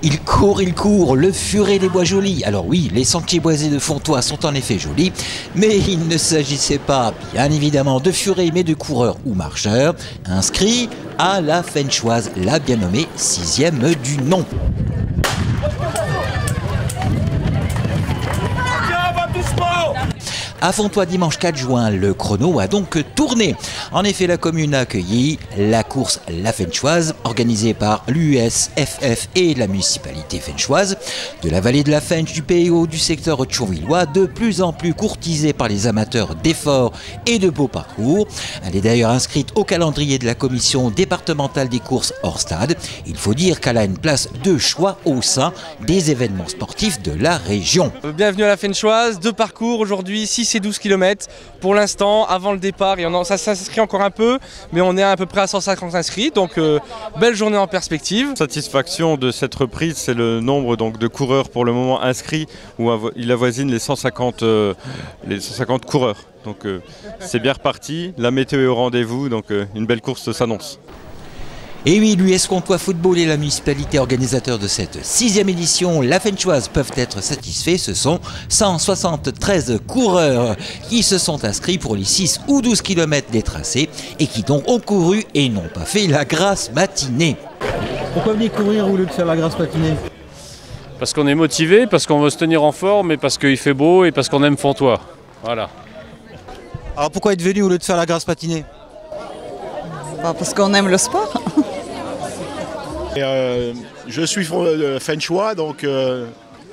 Il court, le furet des Bois Jolis. Alors oui, les sentiers boisés de Fontoy sont en effet jolis, mais il ne s'agissait pas, bien évidemment, de furets, mais de coureurs ou marcheurs, inscrits à la Fenchoise, la bien nommée 6e du nom. À Fontoy, dimanche 4 juin, le chrono a donc tourné. En effet, la commune a accueilli la course La Fenchoise, organisée par l'USFF et la municipalité fenchoise. De la vallée de la Fench, du Pays Haut, du secteur thionvillois, de plus en plus courtisée par les amateurs d'efforts et de beaux parcours. Elle est d'ailleurs inscrite au calendrier de la commission départementale des courses hors stade. Il faut dire qu'elle a une place de choix au sein des événements sportifs de la région. Bienvenue à la Fenchoise, 2 parcours aujourd'hui, 6 et 12 km pour l'instant avant le départ. Ça s'inscrit encore un peu, mais on est à peu près à 150 inscrits, donc belle journée en perspective. Satisfaction de cette reprise, c'est le nombre donc, de coureurs pour le moment inscrits, où il avoisine les 150 coureurs. Donc c'est bien reparti, la météo est au rendez-vous, donc une belle course s'annonce. Et oui, l'US Fontoy Football et la municipalité organisateur de cette 6e édition, la Fenchoise, peuvent être satisfaits. Ce sont 173 coureurs qui se sont inscrits pour les 6 ou 12 km des tracés et qui donc ont couru et n'ont pas fait la grasse matinée. Pourquoi venir courir au lieu de faire la grasse matinée? Parce qu'on est motivé, parce qu'on veut se tenir en forme et parce qu'il fait beau et parce qu'on aime Fontoy. Voilà. Alors pourquoi être venu au lieu de faire la grasse matinée? Parce qu'on aime le sport. Je suis Fenchois, donc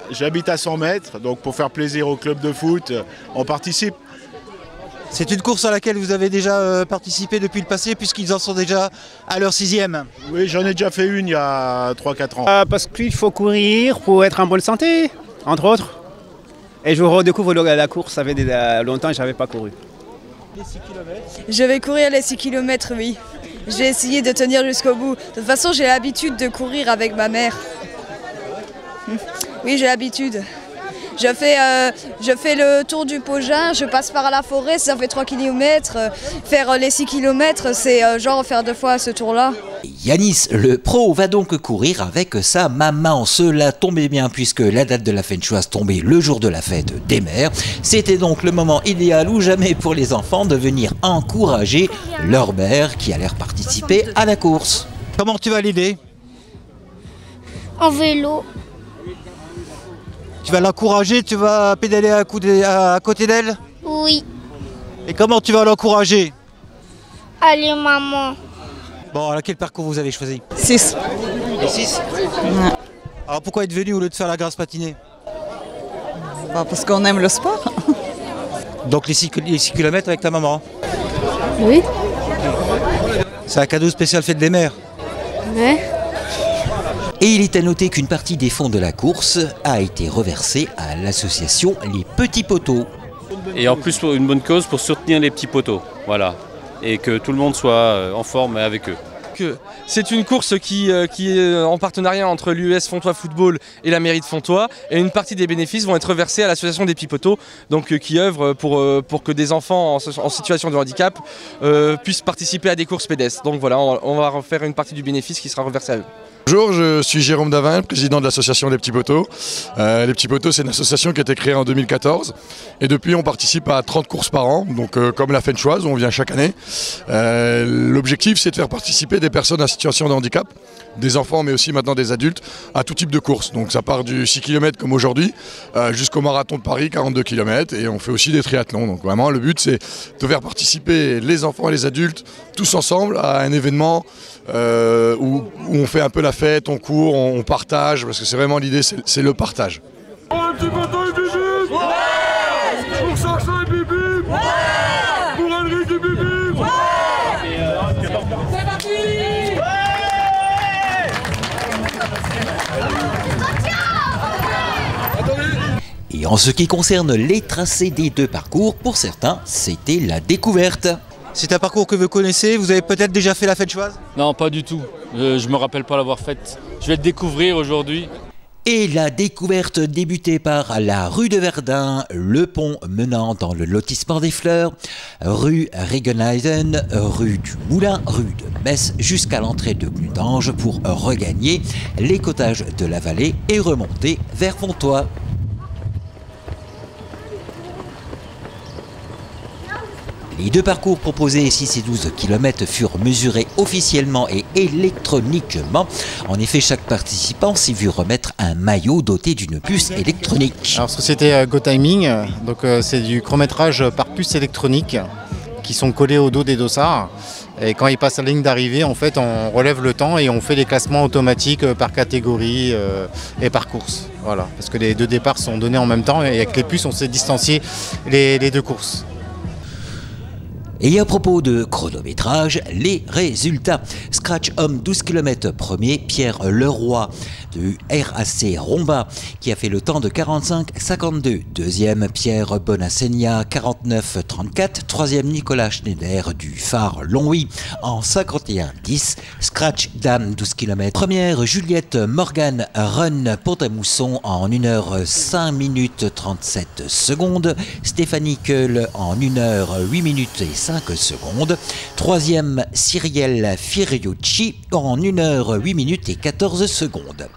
j'habite à 100 mètres, donc pour faire plaisir au club de foot, on participe. C'est une course à laquelle vous avez déjà participé depuis le passé, puisqu'ils en sont déjà à leur 6e. Oui, j'en ai déjà fait une il y a 3-4 ans. Parce qu'il faut courir pour être en bonne santé, entre autres. Et je redécouvre la course, ça fait longtemps que je n'avais pas couru. Les 6 km. Je vais courir les 6 km, oui. J'ai essayé de tenir jusqu'au bout. De toute façon, j'ai l'habitude de courir avec ma mère. Oui, j'ai l'habitude. Je fais le tour du Pogin, je passe par la forêt, ça fait 3 km. Faire les 6 km, c'est genre faire 2 fois ce tour-là. Yanis, le pro, va donc courir avec sa maman. Cela tombait bien puisque la date de la Fenchoise tombait le jour de la fête des mères. C'était donc le moment idéal ou jamais pour les enfants de venir encourager leur mère qui allait participer à la course. Comment tu vas l'aider? En vélo. Tu vas l'encourager, tu vas pédaler à côté d'elle? Oui. Et comment tu vas l'encourager? Allez, maman. Bon, alors quel parcours vous avez choisi? 6. Les 6? Alors pourquoi être venu au lieu de faire la grasse matinée? Parce qu'on aime le sport. Donc les 6 km avec ta maman? Oui. C'est un cadeau spécial fête des mères? Ouais. Et il est à noter qu'une partie des fonds de la course a été reversée à l'association Les Petits Poteaux. Et en plus pour une bonne cause, pour soutenir les petits poteaux. Voilà. Et que tout le monde soit en forme avec eux. C'est une course qui est en partenariat entre l'US Fontoy Football et la mairie de Fontoy. Et une partie des bénéfices vont être reversés à l'association des petits poteaux, donc qui œuvre pour que des enfants en situation de handicap puissent participer à des courses pédestres. Donc voilà, on va refaire une partie du bénéfice qui sera reversée à eux. Bonjour, je suis Jérôme Davin, président de l'association Les Petits Poteaux. Les Petits Poteaux, c'est une association qui a été créée en 2014 et depuis on participe à 30 courses par an, donc comme la Fenchoise où on vient chaque année. L'objectif c'est de faire participer des personnes en situation de handicap, des enfants mais aussi maintenant des adultes, à tout type de courses. Donc ça part du 6 km comme aujourd'hui jusqu'au marathon de Paris, 42 km, et on fait aussi des triathlons. Donc vraiment le but c'est de faire participer les enfants et les adultes tous ensemble à un événement où on fait un peu la fête, on court, on partage, parce que c'est vraiment l'idée, c'est le partage. Un petit poteau et bibi. Ouais. Pour Sarchin et bibi. Ouais. Pour Henrik et bibi. Ouais. C'est parti. Ouais. Et en ce qui concerne les tracés des 2 parcours, pour certains, c'était la découverte. C'est un parcours que vous connaissez, vous avez peut-être déjà fait la Fenchoise? Non, pas du tout. Je me rappelle pas l'avoir faite. Je vais le découvrir aujourd'hui. Et la découverte débutée par la rue de Verdun, le pont menant dans le lotissement des Fleurs, rue Regenheiden, rue du Moulin, rue de Metz jusqu'à l'entrée de Blutange pour regagner les cottages de la vallée et remonter vers Fontoy. Les deux parcours proposés, 6 et 12 km, furent mesurés officiellement et électroniquement. En effet, chaque participant s'est vu remettre un maillot doté d'une puce électronique. Alors, société GoTiming, donc c'est du chronométrage par puce électronique qui sont collés au dos des dossards. Et quand ils passent la ligne d'arrivée, en fait, on relève le temps et on fait les classements automatiques par catégorie et par course. Voilà, parce que les deux départs sont donnés en même temps et avec les puces, on sait distancier les deux courses. Et à propos de chronométrage, les résultats. Scratch Homme 12 km premier, Pierre Leroy de RAC Romba qui a fait le temps de 45,52. Deuxième, Pierre Bonassegna 49,34. Troisième, Nicolas Schneider du Phare Longwy en 51,10. Scratch Dame 12 km première, Juliette Morgan Run Pont-à-Mousson en 1h 5 minutes 37 secondes. Stéphanie Keul en 1h 8 minutes et 5 secondes. Troisième, Cyrielle Firiucci en 1h 8 minutes et 14 secondes.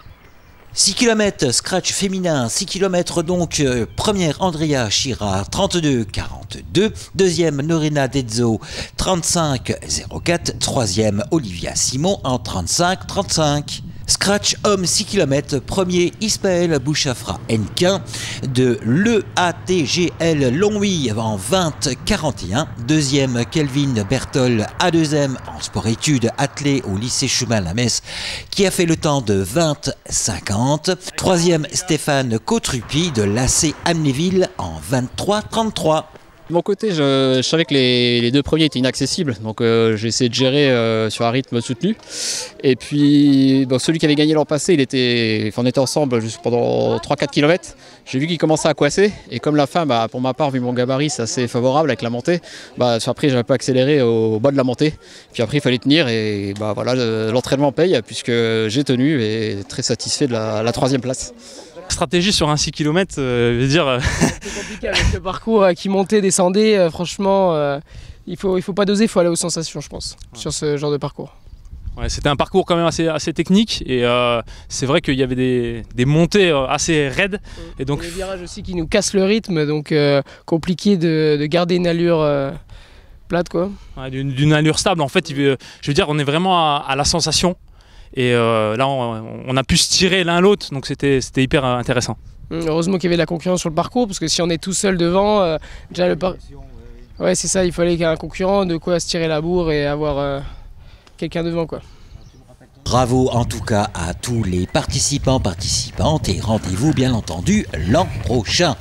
6 km scratch féminin, 6 km donc, première Andrea Chira 32,42, deuxième Norina Dezzo 35,04, troisième Olivia Simon en 35,35. Scratch homme 6 km, premier Ismaël Bouchafra Henquin de l'EATGL Longwy en 20,41, deuxième Kelvin Bertol A2M en sport-études attelé au lycée Schumann-la-Messe qui a fait le temps de 20,50, troisième Stéphane Cotrupi de l'AC Amnéville en 23,33. De mon côté, je savais que les deux premiers étaient inaccessibles, donc j'ai essayé de gérer sur un rythme soutenu. Et puis bon, celui qui avait gagné l'an passé, on était ensemble juste pendant 3-4 km. J'ai vu qu'il commençait à coincer, et comme la fin, pour ma part, vu mon gabarit, c'est assez favorable avec la montée, après j'avais pas accéléré au bas de la montée. Puis après il fallait tenir, et voilà, l'entraînement paye, puisque j'ai tenu et très satisfait de la 3e place. Stratégie sur un 6 km, je veux dire... C'est compliqué avec le parcours qui montait, descendait, franchement, il faut pas doser, il faut aller aux sensations, je pense, sur ce genre de parcours. Ouais, c'était un parcours quand même assez technique, et c'est vrai qu'il y avait des montées assez raides. Et donc... des virages aussi qui nous cassent le rythme, donc compliqué de garder une allure plate, quoi. Ouais, d'une allure stable, en fait, je veux dire, on est vraiment à la sensation. Et là, on a pu se tirer l'un l'autre, donc c'était hyper intéressant. Heureusement qu'il y avait de la concurrence sur le parcours, parce que si on est tout seul devant, déjà le ouais, c'est ça, il fallait qu'il y ait un concurrent, de quoi se tirer la bourre et avoir quelqu'un devant, quoi. Bravo en tout cas à tous les participants, participantes, et rendez-vous bien entendu l'an prochain.